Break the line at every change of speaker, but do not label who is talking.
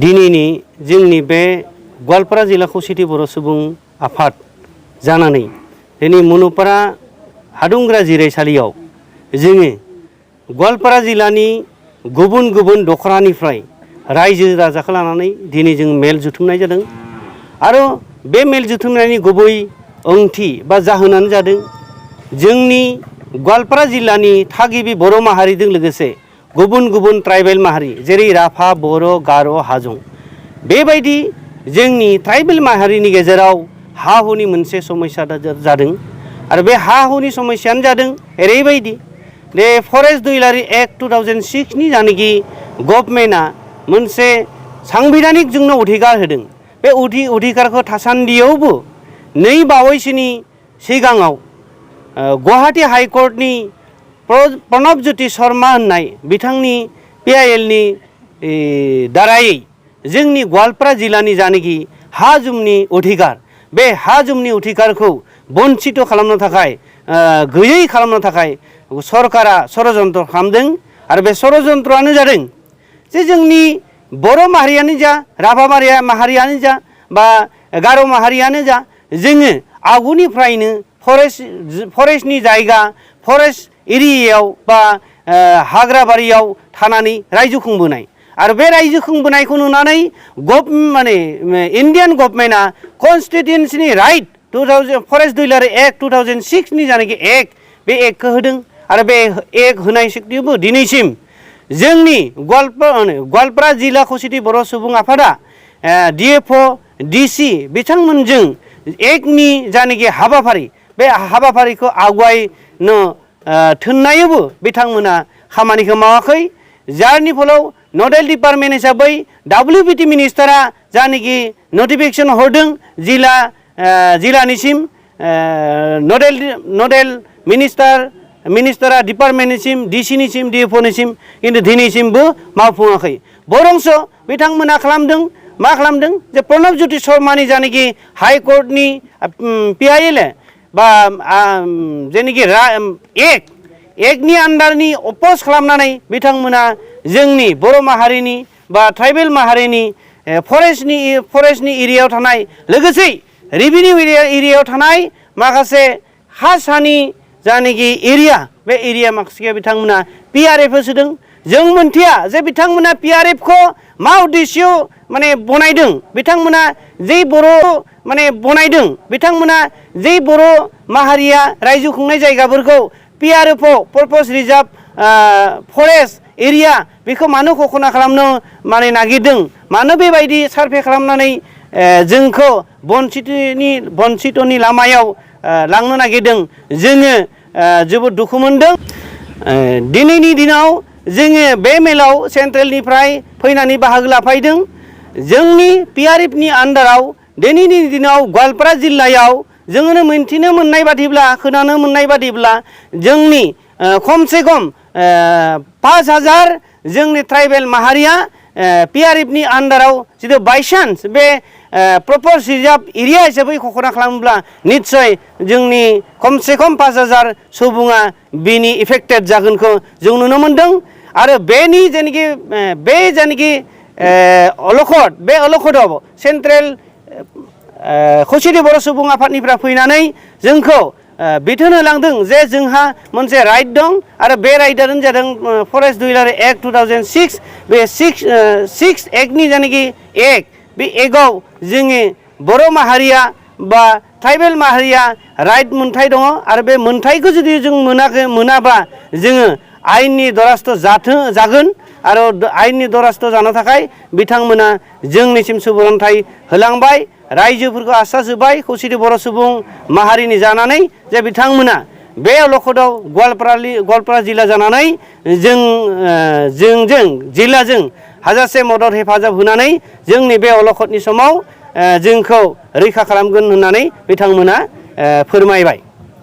दिनैनि जोंनि बे गवालपारा जिल्ला खौसेथि बर' सुबुं आफाद जानानै दिनै मनुपारा हादुंग्रा जिरायसालियाव जोङो गवालपारा जिल्लानि गुबुन गुबुन दखरानिफ्राय रायजो राजाखौ लानानै दिनै जों मेल जुथुमनाय जादों आरो बे मेल जुथुमनायनि गुबै ओंथि बा जाहोनानो जादों जोंनि गवालपारा जिल्लानि थागिबि बर' माहारिजों लोगोसे गुबुन गुबुन ट्राइबेल माहारि जेरै राभा बर' गार' हाजं बेबायदि जोंनि ट्राइबेल माहारिनि गेजेराव हा हुनि मोनसे समस्या जादों आरो बे हा हुनि समस्यायानो जादों ओरैबायदि बे फरेस्ट दुइलारि एक्ट 2006 नि जानाखि गभर्नमेन्टआ मोनसे सांबिधानिक जोंनो अधिकार होदों बे अधिकारखौ थासान्दियावबो नै बावैसोनि सिगाङाव गुवाहाटी हाइकर्टनि प्रणब ज्योति शर्मा होननाय बिथांनि PIL नि दारायै जोंनि गवालपारा जिल्लानि जानाखि हा जुमनि अधिकार बे हा जुमनि अधिकारखौ बन्चित खालामनो थाखाय गैयै खालामनो थाखाय सरकारा षड़यन्त्र खालामदों आरो बे षड़यन्त्रआनो जादों जे जोंनि बर' माहारियानो जा राभा माहारियानो जा बा गार' माहारियानो जा जोङो आगुनिफ्रायनो फरेस्टनि जायगा फरेस्ट एरियायाव बा हाग्राबारियाव थानानै रायजो खुंबोनाय आरो बे रायजो खुंबोनायखौ नुनानै इन्डियान गभर्नमेन्टआ कन्स्टिट्युशननि राइट फरेस्ट दुइलारि एक्ट 2006 नि जानाखि एक्ट बे एक्टखौ होदों आरो बे एक्ट होनाय सक्तिबो दिनैसिम जोंनि गवालपारा जिल्ला खौसेथि बर' सुबुं आफादा DFO DC बिथांमोनजों एक्टनि जानाखि हाबाफारि बे हाबाफारिखौ आवगायनो थिननायावबो बिथांमोना खामानिखौ मावाखै जारनि फलाव नडेल डिपार्टमेन्ट हिसाबै WBT मिनिस्टारा जानाखि नटिफिकेसन हरदों जिल्लानिसिम नडेल मिनिस्टारा डिपार्टमेन्टनिसिम DC निसिम DFO निसिम किन्तु दिनैसिमबो मावफुङाखै बरंस बिथांमोना मा खालामदों जे प्रणब ज्योति शर्मानि जानाखि हाइकर्टनि PIL बा जेनाखि एक्टनि आन्डारनि अपोज खालामनानै बिथांमोना जोंनि बर' माहारिनि बा ट्राइबेल माहारिनि फरेस्टनि एरियायाव थानाय लोगोसे रेभिनिउ एरियायाव थानाय माखासे हा सानि जानाखि एरिया बे एरिया माखासे बिथांमोना PRF होदों जों मोनथिया जे बिथांमोना PRF खौ मा उद्देश्य बनायदों बिथांमोना जे बर' बनायदों बिथांमोना जे बर' माहारिया रायजो खुंनाय जायगाफोरखौ PRF purpose reserve forest area बेखौ मानो घोषणा खालामनो नागिरदों मानो बेबायदि सार्भे खालामनानै जोंखौ बन्चितनि लामायाव लांनो नागिरदों जोङो जोबोद दुखु मोनदों दिनैनि दिनाव जोङो बे मेलाव सेन्ट्रेलनिफ्राय फैनानै बाहागो लाफैदों जोंनि PRF नि आन्डाराव दिनैनि दिनाव गवालपारा जिल्लायाव जोङो मिन्थिनो मोननाय बादिब्ला खोनानो मोननाय बादिब्ला जोंनि खमसे खम 5000 जोंनि ट्राइबेल माहारिया PRF नि आन्डाराव जुदि बायचान्स बे प्रपर्स रिजार्भ एरिया हिसाबै घोषणा खालामोब्ला निश्चय जोंनि खमसे खम 5000 सुबुङा बेनि इफेक्टेड जागोनखौ जों नुनो मोनदों आरो बेनि जायनाखि अलखद बे अलखदाव सेन्ट्रेल खौसेथि बर' सुबुं आफादनिफ्राय फैनानै जोंखौ बिथोन होलांदों जे जोंहा मोनसे राइट दं आरो बे राइटआनो जादों फरेस्ट दुइलारि एक्ट 2006 बे 6 एक्टनि जानाखि एक्ट बे एक्टआव जोङो बर' माहारिया बा ट्राइबेल माहारिया राइट मोन्थाय दङ आरो बे मोन्थायखौ जुदि जों मोनाबा जोङो आयेननि दरास्थ जागोन आरो आयेननि दरास्थ जानो थाखाय बिथांमोना जोंनिसिम सुबुरुनथाय होलांबाय रायजोफोरखौ आश्वास होबाय खौसेथि बर' सुबुं माहारिनि जानानै जे बिथांमोना बे अलखदाव गवालपारा जिल्ला जानानै जोंजों जिल्लाजों हाजासे मदद हेफाजाब होनानै जोंनि बे अलखदनि समाव जोंखौ रैखा खालामगोन होननानै बिथांमोना फोरमायबाय।